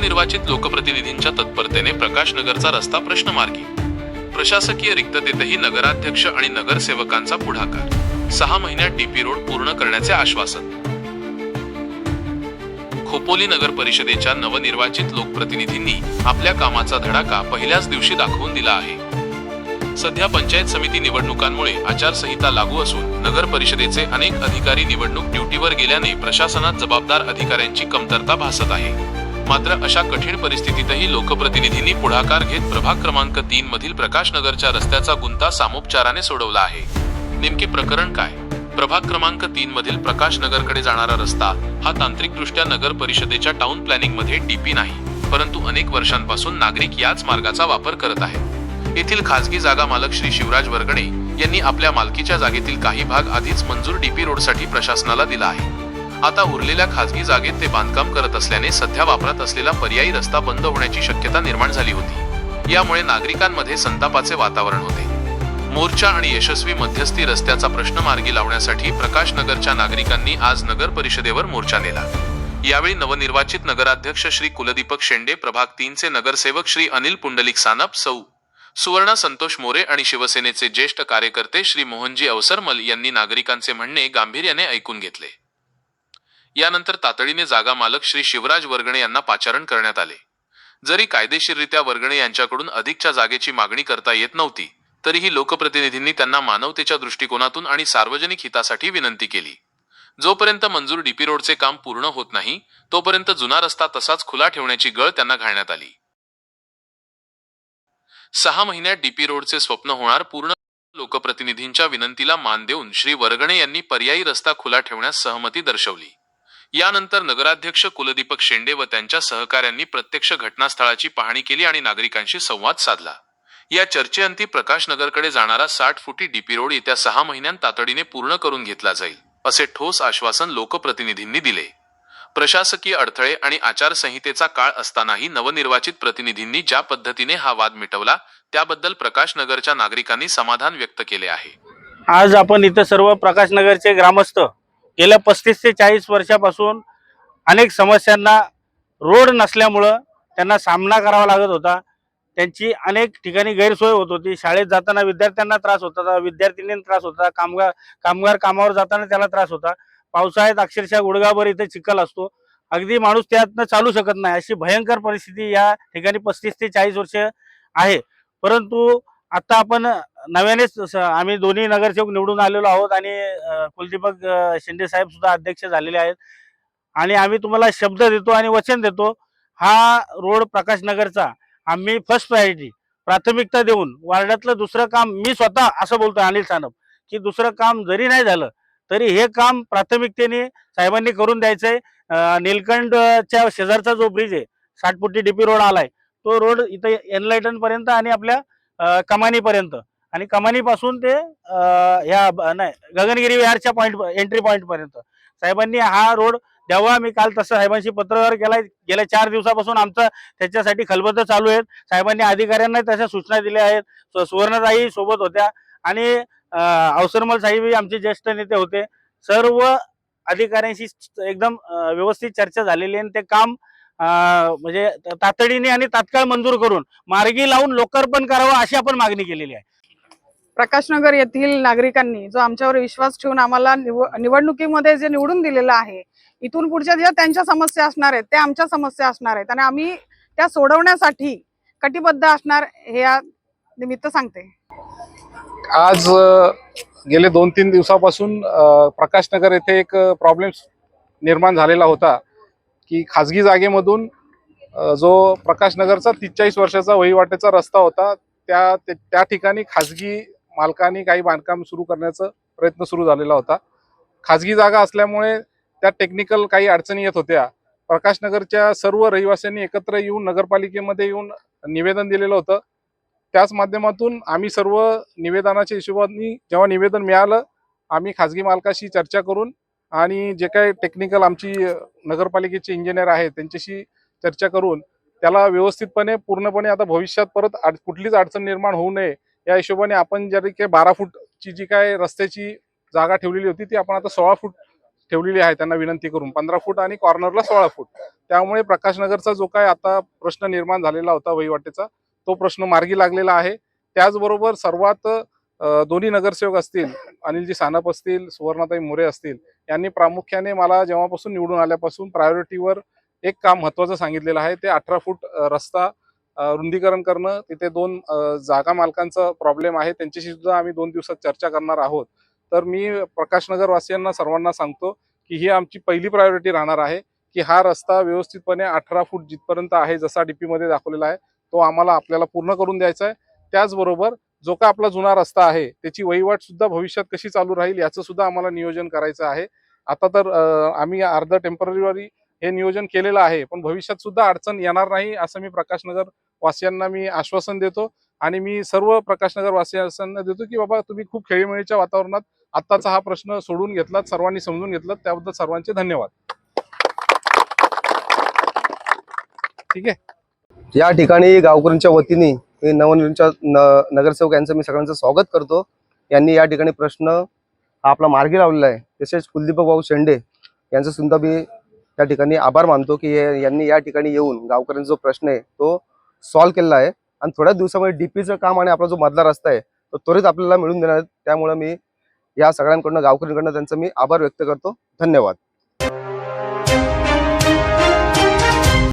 नवनिर्वाचित लोकप्रतिनिधींच्या तत्परतेने प्रकाशनगरचा रस्ता प्रश्नमार्गी। प्रशासकीय रिक्ततेतही नगराध्यक्ष आणि नगरसेवकांचा पुढाकार। 6 महिन्यात डीपी रोड पूर्ण करण्याचे आश्वासन। खोपोली नगर परिषदेच्या नवनिर्वाचित लोकप्रतिनिधींनी आपल्या कामाचा धडाका पहिल्याच दिवशी दाखवून दिला आहे। सध्या पंचायत समिती निवडणुकांमुळे आचारसंहिता लागू असून नगर परिषदेचे अनेक अधिकारी निवडणूक ड्युटीवर गेल्याने प्रशासनात जबाबदार अधिकाऱ्यांची कमतरता भासत आहे। मात्र अशा कठीण परिस्थितीतही लोकप्रतिनिधींनी पुढाकार घेत प्रभाग क्रमांक 3 मधील प्रकाशनगरच्या रस्त्याचा गुंता सामोपचाराने सोडवला आहे। नेमके प्रकरण काय? प्रभाग क्रमांक 3 मधील प्रकाशनगरकडे जाणारा रस्ता हा तांत्रिकदृष्ट्या नगर परिषदेच्या टाउन प्लॅनिंग मध्ये डीपी नाही, परंतु अनेक वर्षांपासून नागरिक याच मार्गाचा वापर करत आहेत। येथील खासगी जागा मालक श्री शिवराज वर्गणे यांनी आपल्या मालकीच्या जागेतील काही भाग आधीच मंजूर डीपी रोडसाठी प्रशासनाला दिला आहे। आता उरलेल्या खासगी जागेत ते बांधकाम करत असल्याने सध्या वापरात असलेला पर्यायी रस्ता बंद होण्याची शक्यता निर्माण झाली होती। यामुळे नागरिकांमध्ये संतापाचे वातावरण होते। मोर्चा आणि यशस्वी मध्यस्थी रस्त्याचा प्रश्न मार्गी लावण्यासाठी प्रकाशनगरच्या नागरिकांनी आज नगर परिषदेवर मोर्चा नेला। यावेळी नवनिर्वाचित नगराध्यक्ष श्री कुलदीपक शेंडे, प्रभाग 3 चे नगरसेवक श्री अनिल पुंडलिक सानप, सौ सुवर्णा संतोष मोरे आणि शिवसेनेचे ज्येष्ठ कार्यकर्ते श्री मोहनजी अवसरमल यांनी नागरिकांचे म्हणणे गांभीर्याने ऐकून घेतले। यानंतर तातडीने जागा मालक श्री शिवराज वर्गणे यांना पाचारण करण्यात आले। जरी कायदेशीररित्या वर्गणे यांच्याकडून अधिकच्या जागेची मागणी करता येत नव्हती, तरीही लोकप्रतिनिधींनी त्यांना मानवतेच्या दृष्टिकोनातून आणि सार्वजनिक हितासाठी विनंती केली। जोपर्यंत मंजूर डीपी रोडचे काम पूर्ण होत नाही, तोपर्यंत जुना रस्ता तसाच खुला ठेवण्याची गळ त्यांना घालण्यात आली। 6 महिन्यात डीपी रोडचे स्वप्न होणार पूर्ण। लोकप्रतिनिधींच्या विनंतीला मान देऊन श्री वर्गणे यांनी पर्यायी रस्ता खुला ठेवण्यास सहमती दर्शवली। यानंतर नगराध्यक्ष कुलदीपक शेंडे व त्यांच्या सहकाऱ्यांनी प्रत्यक्ष घटनास्थळाची पाहणी केली आणि नागरिकांशी संवाद साधला। या चर्चेअंती प्रकाशनगरकडे जाणारा 60 फुटी डीपी रोड येत्या 6 महिन्यांत तातडीने पूर्ण करून घेतला जाईल, असे ठोस आश्वासन लोकप्रतिनिधींनी दिले। प्रशासकीय अडथळे आणि आचारसंहितेचा काळ असतानाही नवनिर्वाचित प्रतिनिधींनी ज्या पद्धतीने हा वाद मिटवला, त्याबद्दल प्रकाशनगरच्या नागरिकांनी समाधान व्यक्त केले आहे। आज आपण इथे सर्व प्रकाशनगरचे ग्रामस्थ गेल्या 35 ते 40 वर्षापासून अनेक समस्यांना रोड नसल्यामुळे त्यांना सामना करावा लागत होता। त्यांची अनेक ठिकाणी गैरसोय होत होती। शाळेत जाताना विद्यार्थ्यांना त्रास होता, विद्यार्थिनींना त्रास होता, कामगार कामावर जाताना त्याला त्रास होता। पावसाळ्यात अक्षरशः गुडघाभर इथे चिखल असतो, अगदी माणूस त्यातनं चालू शकत नाही, अशी भयंकर परिस्थिती या ठिकाणी 35 ते 40 वर्ष आहे। परंतु आता आपण नव्यानेच आम्ही दोन्ही नगरसेवक निवडून आलेलो आहोत आणि कुलदीपक शेंडे साहेब सुद्धा अध्यक्ष झालेले आहेत आणि आम्ही तुम्हाला शब्द देतो आणि वचन देतो, हा रोड प्रकाशनगरचा आम्ही फर्स्ट प्रायोरिटी प्राथमिकता देऊन वार्डातलं दुसरं काम, मी स्वतः असं बोलतोय अनिल सानप, की दुसरं काम जरी नाही झालं तरी हे काम प्राथमिकतेने साहेबांनी करून द्यायचंय। नीलकंठच्या शेजारचा जो ब्रिज आहे, 60 फुटी डीपी रोड आलाय, तो रोड इथे एनलाइटन पर्यंत आणि आपल्या कमानीपर्यंत आणि कमानीपासून ते गगनगिरी विहारच्या एंट्री पॉइंट पर्यंत साहेबांनी हा रोड द्यावा। मी काल तसं साहेबांशी पत्रव्यवहार केलाय। गेल्या 4 दिवसापासून आमचं त्याच्यासाठी खलबतं चालू आहेत। साहेबांनी अधिकाऱ्यांना तशा सूचना दिल्या आहेत। सुवर्णताई सोबत होत्या आणि अवसरमल साहेब आमचे ज्येष्ठ नेते होते। सर्व अधिकाऱ्यांशी एकदम व्यवस्थित चर्चा झालेली आहे। ते काम म्हणजे तातडीने आणि तात्काळ मंजूर करून मार्गी लावून लोकार्पण करावं, अशी आपण मागणी केलेली आहे। प्रकाशनगर येथील नागरिकांनी जो आमच्यावर विश्वास ठेवून आम्हाला निवडणुकीमध्ये जे निवडून दिलेलं आहे, इथून पुढच्या ज्या त्यांच्या समस्या असणार आहेत त्या आमच्या समस्या असणार आहेत आणि आम्ही त्या सोडवण्यासाठी कटिबद्ध असणार, हे या निमित्त सांगते। आज गेले 2-3 दिवसापासून प्रकाशनगर येथे एक प्रॉब्लेम निर्माण झालेला होता की खाजगी जागेमधून जो प्रकाशनगरचा 43 वर्षाचा वहिवाटेचा रस्ता होता, त्या ठिकाणी खाजगी मालकांनी काही बांधकाम सुरू करण्याचा प्रयत्न सुरू झालेला होता। खाजगी जागा असल्यामुळे त्या टेक्निकल काही अडचणी येत होत्या। प्रकाशनगरच्या सर्व रहिवाशांनी एकत्र येऊन नगरपालिकेमध्ये येऊन निवेदन दिलेलं होतं। त्याच माध्यमातून आम्ही सर्व निवेदनाच्या हिशोबाने जेव्हा निवेदन मिळालं, आम्ही खाजगी मालकाशी चर्चा करून आणि जे काही टेक्निकल आमची नगरपालिकेचे इंजिनियर आहेत त्यांच्याशी चर्चा करून त्याला व्यवस्थितपणे पूर्णपणे आता भविष्यात परत कुठलीच अडचण निर्माण होऊ नये या हिशोबाने आपण जरी काही 12 फूटची जी काय रस्त्याची जागा ठेवलेली होती ती आपण आता 16 फूट ठेवलेली आहे त्यांना विनंती करून 15 फूट आणि कॉर्नरला 16 फूट. त्यामुळे प्रकाशनगरचा जो काय आता प्रश्न निर्माण झालेला होता वहिवाटेचा, तो प्रश्न मार्गी लागलेला आहे. त्याचबरोबर सर्वात दोन्ही नगरसेवक असतील, अनिलजी सानप असतील, सुवर्णाताई मोरे असतील, यांनी प्रामुख्याने मला जेव्हापासून निवडून आल्यापासून प्रायोरिटीवर एक काम महत्त्वाचं सांगितलेलं आहे. ते 18 फूट रस्ता रुंदीकरण करणं. तिथे 2 जागा मालकांचा प्रॉब्लेम आहे, त्यांच्याशी सुद्धा आम्ही 2 दिवसात चर्चा करणार आहोत. तर मी प्रकाशनगर वासियांना सर्वांना सांगतो की ही आमची पहिली प्रायोरिटी राहणार आहे की हा रस्ता व्यवस्थितपणे 18 फूट जिथपर्यंत आहे, जसा डीपी मध्ये दाखवलेला आहे, तो आम्हाला आपल्याला पूर्ण करून द्यायचा आहे. त्याचबरोबर जो का आपला जुना रस्ता आहे त्याची वहिवाट सुद्धा भविष्यात कशी चालू राहील याचं सुद्धा आम्हाला नियोजन करायचं आहे. आता तर आम्ही अर्ध टेम्पररी हे नियोजन केलेलं आहे, पण भविष्यात सुद्धा अडचण येणार नाही असं मी प्रकाशनगर वासियांना मी आश्वासन देतो. आणि मी सर्व प्रकाशनगर वासियांना देतो की बाबा तुम्ही खूप खेळीमेळीच्या वातावरणात आत्ताचा हा प्रश्न सोडून घेतलात, सर्वांनी समजून घेतलात, त्याबद्दल सर्वांचे धन्यवाद. ठीक आहे. या ठिकाणी गावकऱ्यांच्या वतीने मी नवनिर्वाचित नगरसेवक यांचं मी सगळ्यांचं स्वागत करतो. यांनी या ठिकाणी प्रश्न हा आपला मार्गी लावलेला आहे. तसेच कुलदीप भाऊ शेंडे यांचं सुद्धा मी त्या ठिकाणी आभार मानतो की यांनी या ठिकाणी येऊन गावकऱ्यांचा जो प्रश्न आहे तो सॉल्व्ह केलेला आहे. आणि थोड्याच दिवसामध्ये डीपीचं काम आणि आपला जो मधला रस्ता आहे तो त्वरित आपल्याला मिळून देणार आहे. त्यामुळे मी या सगळ्यांकडून गावकऱ्यांकडून त्यांचा मी आभार व्यक्त करतो. धन्यवाद.